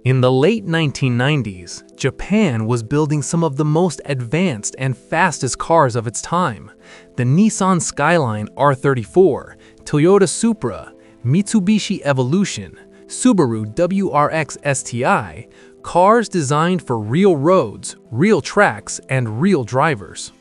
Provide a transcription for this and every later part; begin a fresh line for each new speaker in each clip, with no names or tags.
In the late 1990s, Japan was building some of the most advanced and fastest cars of its time. The Nissan Skyline R34, Toyota Supra, Mitsubishi Evolution, Subaru WRX STI, cars designed for real roads, real tracks, and real drivers.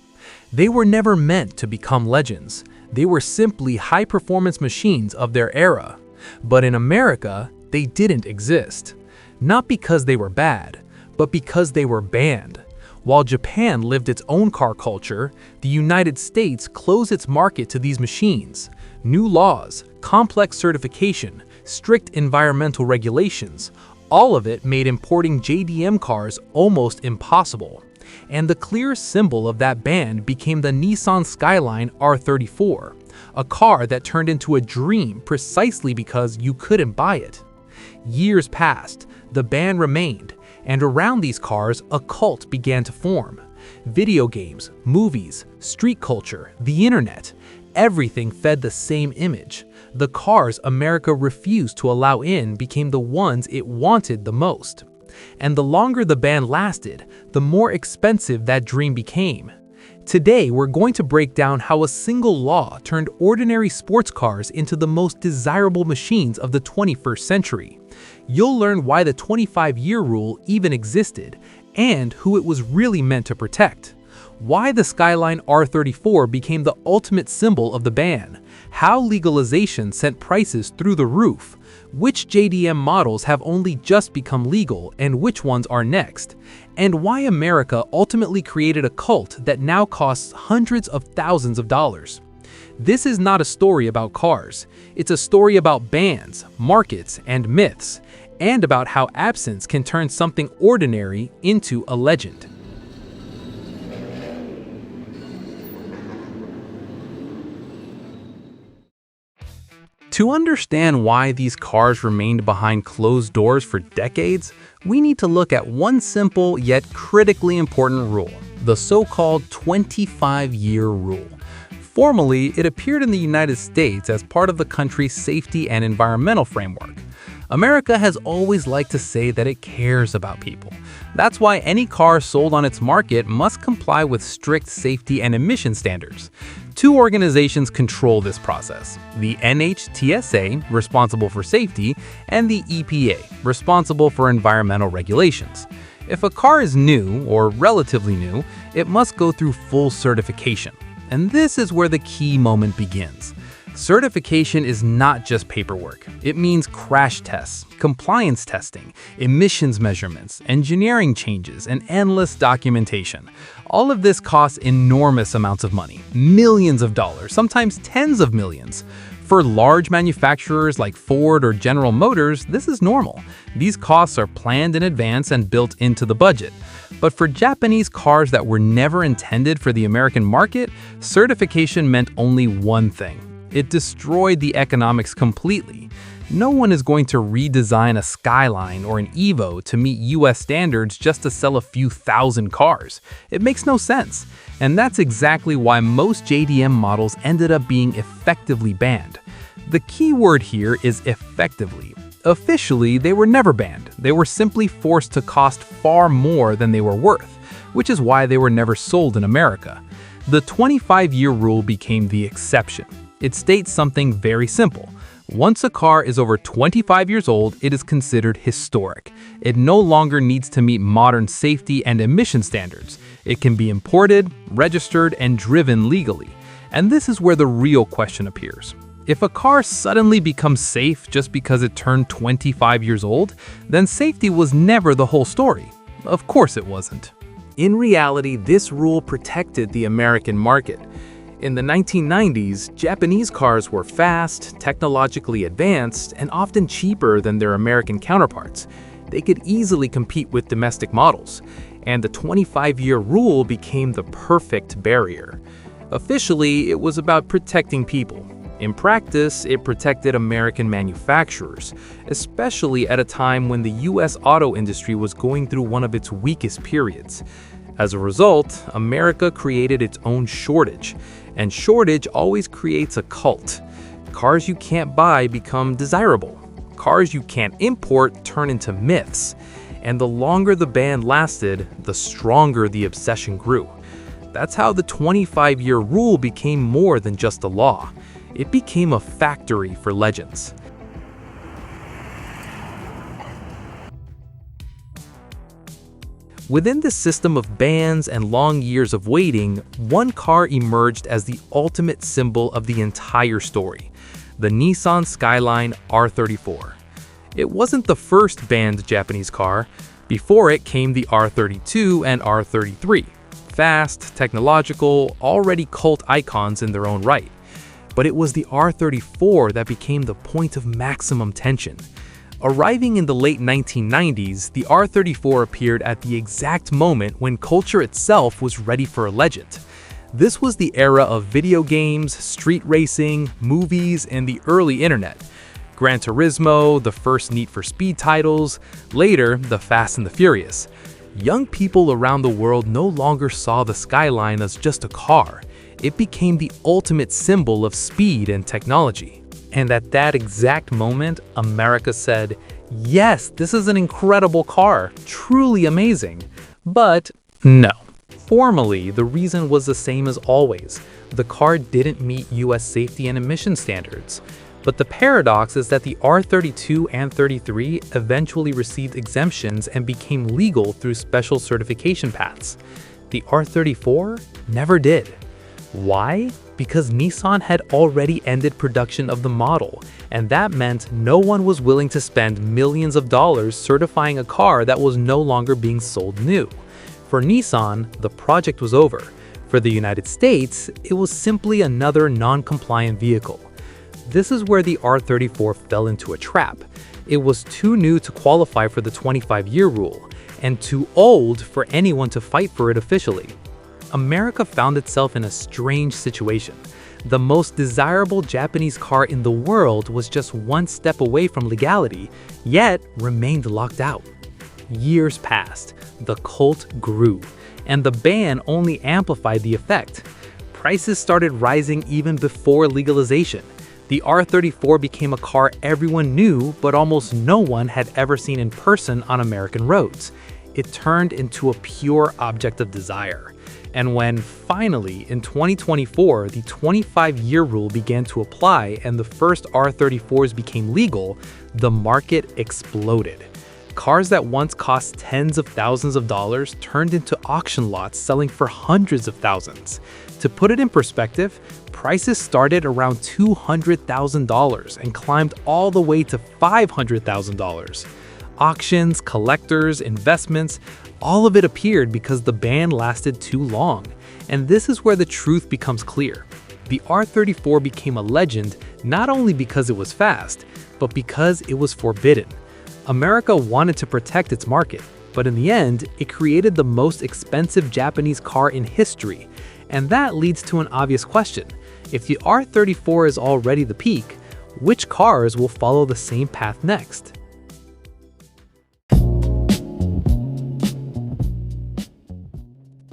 They were never meant to become legends. They were simply high-performance machines of their era. But in America, they didn't exist. Not because they were bad, but because they were banned. While Japan lived its own car culture, the United States closed its market to these machines. New laws, complex certification, strict environmental regulations, all of it made importing JDM cars almost impossible. And the clear symbol of that ban became the Nissan Skyline R34, a car that turned into a dream precisely because you couldn't buy it. Years passed, the ban remained, and around these cars, a cult began to form. Video games, movies, street culture, the internet, everything fed the same image. The cars America refused to allow in became the ones it wanted the most. And the longer the ban lasted, the more expensive that dream became. Today, we're going to break down how a single law turned ordinary sports cars into the most desirable machines of the 21st century. You'll learn why the 25-year rule even existed, and who it was really meant to protect. Why the Skyline R34 became the ultimate symbol of the ban. How legalization sent prices through the roof. Which JDM models have only just become legal and which ones are next. And why America ultimately created a cult that now costs hundreds of thousands of dollars. This is not a story about cars. It's a story about bans, markets, and myths, and about how absence can turn something ordinary into a legend. To understand why these cars remained behind closed doors for decades, we need to look at one simple yet critically important rule, the so-called 25-year rule. Formally, it appeared in the United States as part of the country's safety and environmental framework. America has always liked to say that it cares about people. That's why any car sold on its market must comply with strict safety and emission standards. Two organizations control this process: the NHTSA, responsible for safety, and the EPA, responsible for environmental regulations. If a car is new, or relatively new, it must go through full certification. And this is where the key moment begins. Certification is not just paperwork. It means crash tests, compliance testing, emissions measurements, engineering changes, and endless documentation. All of this costs enormous amounts of money, millions of dollars, sometimes tens of millions. For large manufacturers like Ford or General Motors, this is normal. These costs are planned in advance and built into the budget. But for Japanese cars that were never intended for the American market, certification meant only one thing. It destroyed the economics completely. No one is going to redesign a Skyline or an Evo to meet US standards just to sell a few thousand cars. It makes no sense. And that's exactly why most JDM models ended up being effectively banned. The key word here is effectively. Officially, they were never banned. They were simply forced to cost far more than they were worth, which is why they were never sold in America. The 25-year rule became the exception. It states something very simple. Once a car is over 25 years old, it is considered historic. It no longer needs to meet modern safety and emission standards. It can be imported, registered, and driven legally. And this is where the real question appears. If a car suddenly becomes safe just because it turned 25 years old, then safety was never the whole story. Of course it wasn't. In reality, this rule protected the American market. In the 1990s, Japanese cars were fast, technologically advanced, and often cheaper than their American counterparts. They could easily compete with domestic models, and the 25-year rule became the perfect barrier. Officially, it was about protecting people. In practice, it protected American manufacturers, especially at a time when the US auto industry was going through one of its weakest periods. As a result, America created its own shortage, and shortage always creates a cult. Cars you can't buy become desirable. Cars you can't import turn into myths. And the longer the ban lasted, the stronger the obsession grew. That's how the 25-year rule became more than just a law. It became a factory for legends. Within this system of bans and long years of waiting, one car emerged as the ultimate symbol of the entire story: the Nissan Skyline R34. It wasn't the first banned Japanese car. Before it came the R32 and R33, fast, technological, already cult icons in their own right. But it was the R34 that became the point of maximum tension. Arriving in the late 1990s, the R34 appeared at the exact moment when culture itself was ready for a legend. This was the era of video games, street racing, movies, and the early internet. Gran Turismo, the first Need for Speed titles, later the Fast and the Furious. Young people around the world no longer saw the Skyline as just a car. It became the ultimate symbol of speed and technology. And at that exact moment, America said, "Yes, this is an incredible car, truly amazing." But no. Formally, the reason was the same as always. The car didn't meet US safety and emission standards. But the paradox is that the R32 and 33 eventually received exemptions and became legal through special certification paths. The R34 never did. Why? Because Nissan had already ended production of the model, and that meant no one was willing to spend millions of dollars certifying a car that was no longer being sold new. For Nissan, the project was over. For the United States, it was simply another non-compliant vehicle. This is where the R34 fell into a trap. It was too new to qualify for the 25-year rule, and too old for anyone to fight for it officially. America found itself in a strange situation. The most desirable Japanese car in the world was just one step away from legality, yet remained locked out. Years passed, the cult grew, and the ban only amplified the effect. Prices started rising even before legalization. The R34 became a car everyone knew, but almost no one had ever seen in person on American roads. It turned into a pure object of desire. And when, finally, in 2024, the 25-year rule began to apply and the first R34s became legal, the market exploded. Cars that once cost tens of thousands of dollars turned into auction lots selling for hundreds of thousands. To put it in perspective, prices started around $200,000 and climbed all the way to $500,000. Auctions, collectors, investments, all of it appeared because the ban lasted too long. And this is where the truth becomes clear. The R34 became a legend not only because it was fast, but because it was forbidden. America wanted to protect its market, but in the end, it created the most expensive Japanese car in history. And that leads to an obvious question. If the R34 is already the peak, which cars will follow the same path next?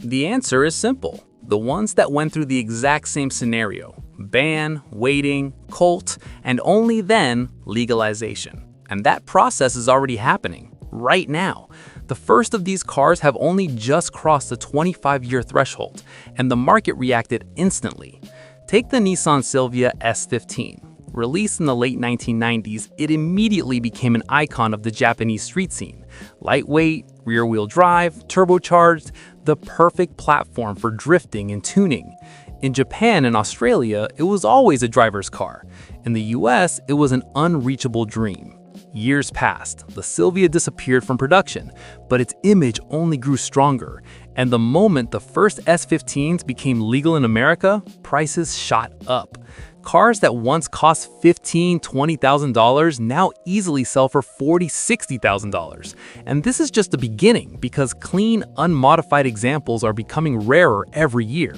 The answer is simple. The ones that went through the exact same scenario: ban, waiting, cult, and only then legalization. And that process is already happening right now. The first of these cars have only just crossed the 25-year threshold, and the market reacted instantly. Take the Nissan Silvia S15. Released in the late 1990s, it immediately became an icon of the Japanese street scene. Lightweight, rear-wheel drive, turbocharged, the perfect platform for drifting and tuning. In Japan and Australia, it was always a driver's car. In the US, it was an unreachable dream. Years passed, the Silvia disappeared from production, but its image only grew stronger. And the moment the first S15s became legal in America, prices shot up. Cars that once cost $15,000, $20,000 now easily sell for $40,000, $60,000. And this is just the beginning, because clean, unmodified examples are becoming rarer every year.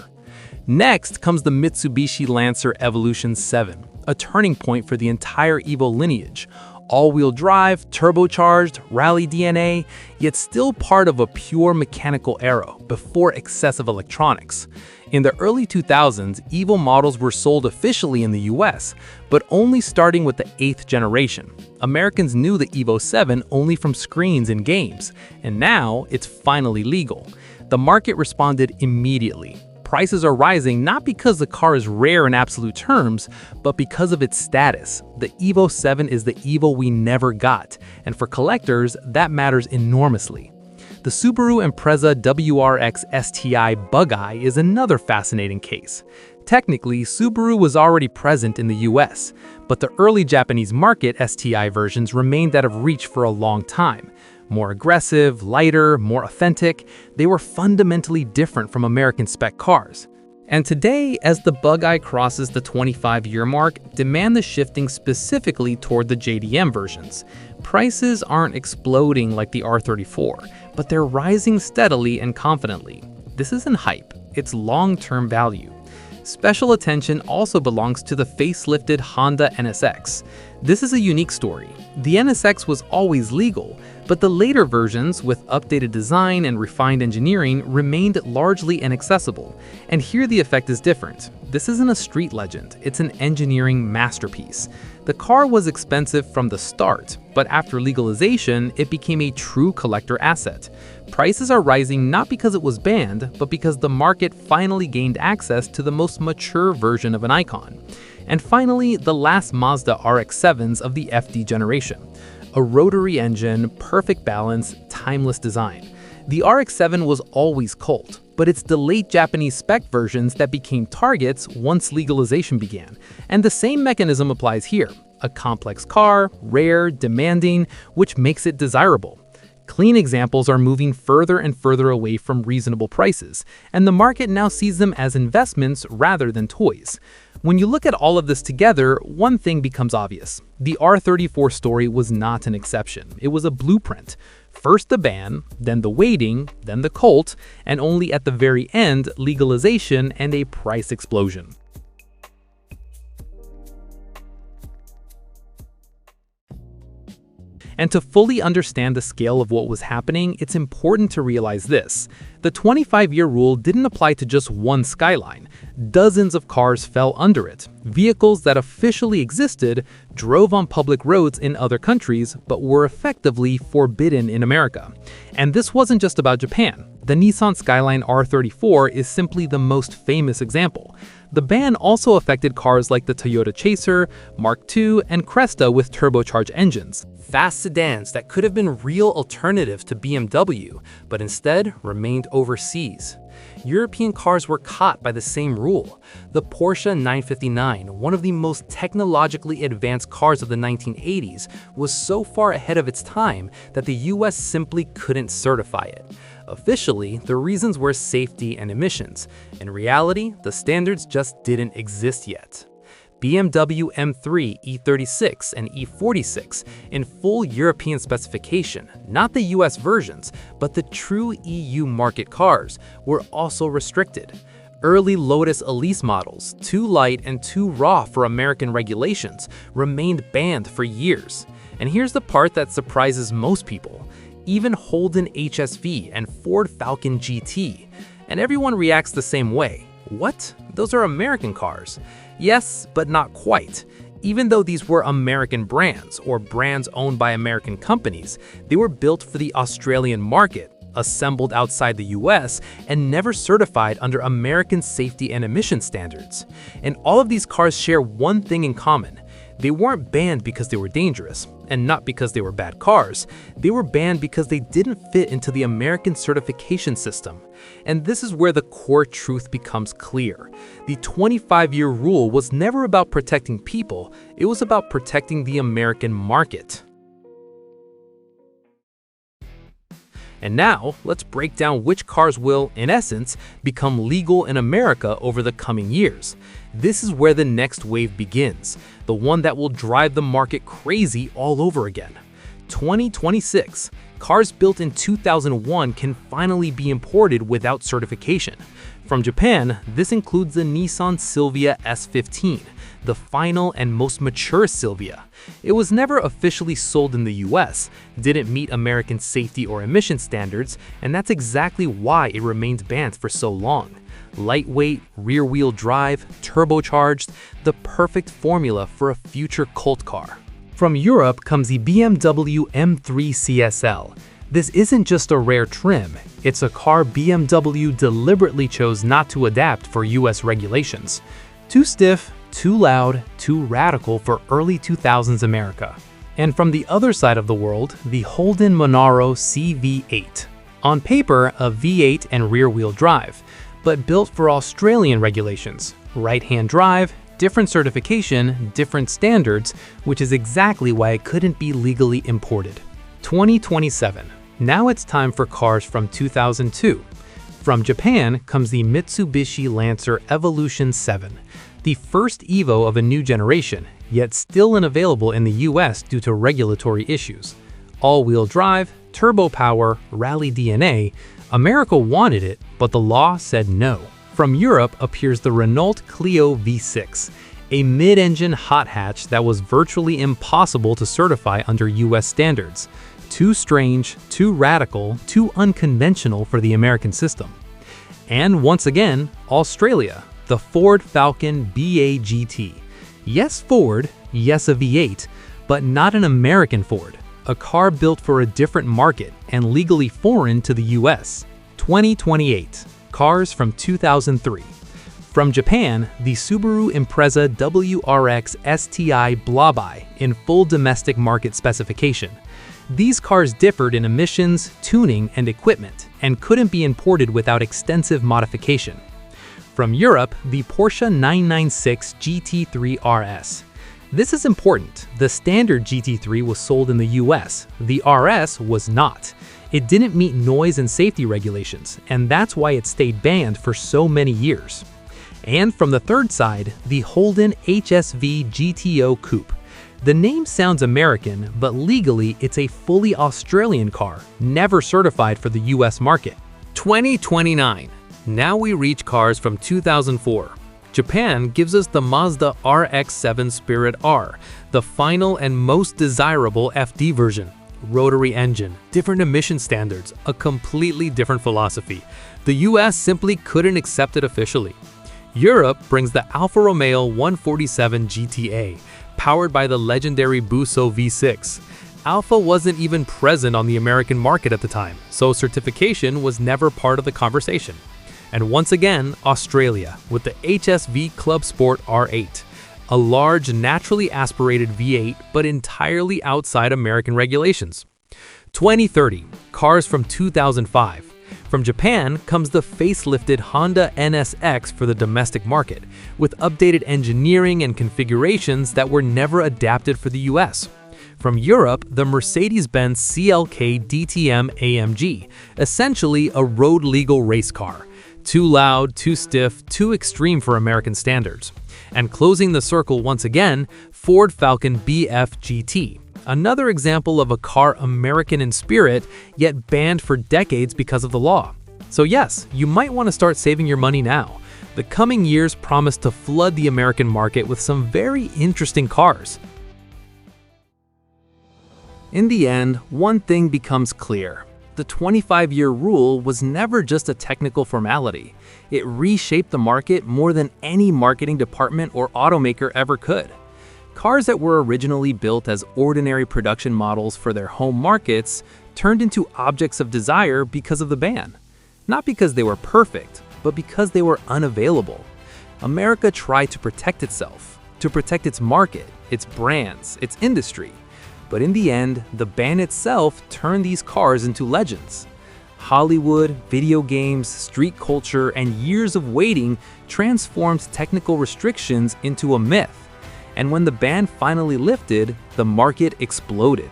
Next comes the Mitsubishi Lancer Evolution 7, a turning point for the entire Evo lineage. All-wheel drive, turbocharged, rally DNA, yet still part of a pure mechanical era before excessive electronics. In the early 2000s, Evo models were sold officially in the US, but only starting with the 8th generation. Americans knew the Evo 7 only from screens and games, and now it's finally legal. The market responded immediately. Prices are rising not because the car is rare in absolute terms, but because of its status. The Evo 7 is the Evo we never got, and for collectors, that matters enormously. The Subaru Impreza WRX STI Bug-Eye is another fascinating case. Technically, Subaru was already present in the US, but the early Japanese market STI versions remained out of reach for a long time. More aggressive, lighter, more authentic, they were fundamentally different from American spec cars. And today, as the Bug-Eye crosses the 25-year mark, demand is shifting specifically toward the JDM versions. Prices aren't exploding like the R34, but they're rising steadily and confidently. This isn't hype, it's long-term value. Special attention also belongs to the facelifted Honda NSX. This is a unique story. The NSX was always legal, but the later versions, with updated design and refined engineering, remained largely inaccessible. And here the effect is different. This isn't a street legend, it's an engineering masterpiece. The car was expensive from the start, but after legalization, it became a true collector asset. Prices are rising not because it was banned, but because the market finally gained access to the most mature version of an icon. And finally, the last Mazda RX-7s of the FD generation. A rotary engine, perfect balance, timeless design. The RX-7 was always cult, but it's the late Japanese spec versions that became targets once legalization began. And the same mechanism applies here. A complex car, rare, demanding, which makes it desirable. Clean examples are moving further and further away from reasonable prices, and the market now sees them as investments rather than toys. When you look at all of this together, one thing becomes obvious. The R34 story was not an exception. It was a blueprint. First the ban, then the waiting, then the cult, and only at the very end, legalization and a price explosion. And to fully understand the scale of what was happening, it's important to realize this. The 25-year rule didn't apply to just one Skyline. Dozens of cars fell under it. Vehicles that officially existed drove on public roads in other countries, but were effectively forbidden in America. And this wasn't just about Japan. The Nissan Skyline R34 is simply the most famous example. The ban also affected cars like the Toyota Chaser, Mark II, and Cresta with turbocharged engines. Fast sedans that could have been real alternatives to BMW, but instead remained overseas. European cars were caught by the same rule. The Porsche 959, one of the most technologically advanced cars of the 1980s, was so far ahead of its time that the US simply couldn't certify it. Officially, the reasons were safety and emissions. In reality, the standards just didn't exist yet. BMW M3, E36, and E46 in full European specification, not the US versions, but the true EU market cars, were also restricted. Early Lotus Elise models, too light and too raw for American regulations, remained banned for years. And here's the part that surprises most people. Even Holden HSV and Ford Falcon GT. And everyone reacts the same way. What? Those are American cars. Yes, but not quite. Even though these were American brands, or brands owned by American companies, they were built for the Australian market, assembled outside the US, and never certified under American safety and emission standards. And all of these cars share one thing in common. They weren't banned because they were dangerous, and not because they were bad cars. They were banned because they didn't fit into the American certification system. And this is where the core truth becomes clear. The 25-year rule was never about protecting people, it was about protecting the American market. And now, let's break down which cars will, in essence, become legal in America over the coming years. This is where the next wave begins, the one that will drive the market crazy all over again. 2026. Cars built in 2001 can finally be imported without certification. From Japan, this includes the Nissan Silvia S15, the final and most mature Silvia. It was never officially sold in the US, didn't meet American safety or emission standards, and that's exactly why it remained banned for so long. Lightweight, rear-wheel drive, turbocharged, the perfect formula for a future cult car. From Europe comes the BMW M3 CSL. This isn't just a rare trim, it's a car BMW deliberately chose not to adapt for US regulations. Too stiff, too loud, too radical for early 2000s America. And from the other side of the world, the Holden Monaro CV8. On paper, a V8 and rear-wheel drive, but built for Australian regulations. Right-hand drive, different certification, different standards, which is exactly why it couldn't be legally imported. 2027. Now it's time for cars from 2002. From Japan comes the Mitsubishi Lancer Evolution 7, the first Evo of a new generation, yet still unavailable in the US due to regulatory issues. All-wheel drive, turbo power, rally DNA. America wanted it, but the law said no. From Europe appears the Renault Clio V6, a mid-engine hot hatch that was virtually impossible to certify under US standards. Too strange, too radical, too unconventional for the American system. And once again, Australia, the Ford Falcon BA GT. Yes, Ford, yes, a V8, but not an American Ford. A car built for a different market and legally foreign to the US. 2028. Cars from 2003. From Japan, the Subaru Impreza WRX STI Blobai in full domestic market specification. These cars differed in emissions, tuning, and equipment, and couldn't be imported without extensive modification. From Europe, the Porsche 996 GT3 RS. This is important. The standard GT3 was sold in the US. The RS was not. It didn't meet noise and safety regulations, and that's why it stayed banned for so many years. And from the third side, the Holden HSV GTO Coupe. The name sounds American, but legally it's a fully Australian car, never certified for the US market. 2029. Now we reach cars from 2004. Japan gives us the Mazda RX-7 Spirit R, the final and most desirable FD version. Rotary engine, different emission standards, a completely different philosophy. The US simply couldn't accept it officially. Europe brings the Alfa Romeo 147 GTA, powered by the legendary Busso V6. Alfa wasn't even present on the American market at the time, so certification was never part of the conversation. And once again, Australia, with the HSV Club Sport R8, a large, naturally aspirated V8, but entirely outside American regulations. 2030. Cars from 2005. From Japan comes the facelifted Honda NSX for the domestic market, with updated engineering and configurations that were never adapted for the US. From Europe, the Mercedes-Benz CLK DTM AMG, essentially a road-legal race car. Too loud, too stiff, too extreme for American standards. And closing the circle once again, Ford Falcon BF GT. Another example of a car American in spirit, yet banned for decades because of the law. So yes, you might want to start saving your money now. The coming years promise to flood the American market with some very interesting cars. In the end, one thing becomes clear. The 25-year rule was never just a technical formality. It reshaped the market more than any marketing department or automaker ever could. Cars that were originally built as ordinary production models for their home markets turned into objects of desire because of the ban. Not because they were perfect, but because they were unavailable. America tried to protect itself, to protect its market, its brands, its industry. But in the end, the ban itself turned these cars into legends. Hollywood, video games, street culture, and years of waiting transformed technical restrictions into a myth. And when the ban finally lifted, the market exploded.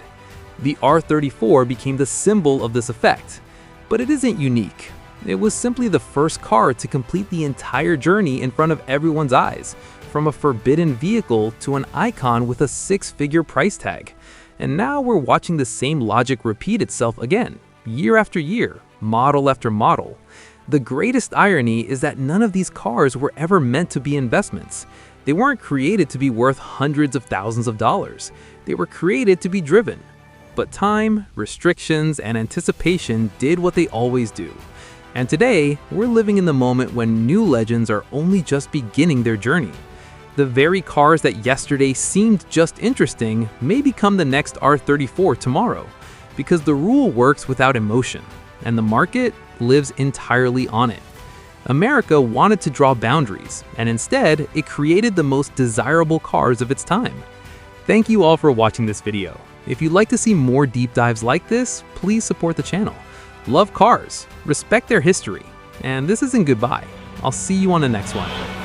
The R34 became the symbol of this effect. But it isn't unique. It was simply the first car to complete the entire journey in front of everyone's eyes, from a forbidden vehicle to an icon with a six-figure price tag. And now we're watching the same logic repeat itself again, year after year, model after model. The greatest irony is that none of these cars were ever meant to be investments. They weren't created to be worth hundreds of thousands of dollars. They were created to be driven. But time, restrictions, and anticipation did what they always do. And today, we're living in the moment when new legends are only just beginning their journey. The very cars that yesterday seemed just interesting may become the next R34 tomorrow, because the rule works without emotion, and the market lives entirely on it. America wanted to draw boundaries, and instead, it created the most desirable cars of its time. Thank you all for watching this video. If you'd like to see more deep dives like this, please support the channel. Love cars, respect their history, and this isn't goodbye. I'll see you on the next one.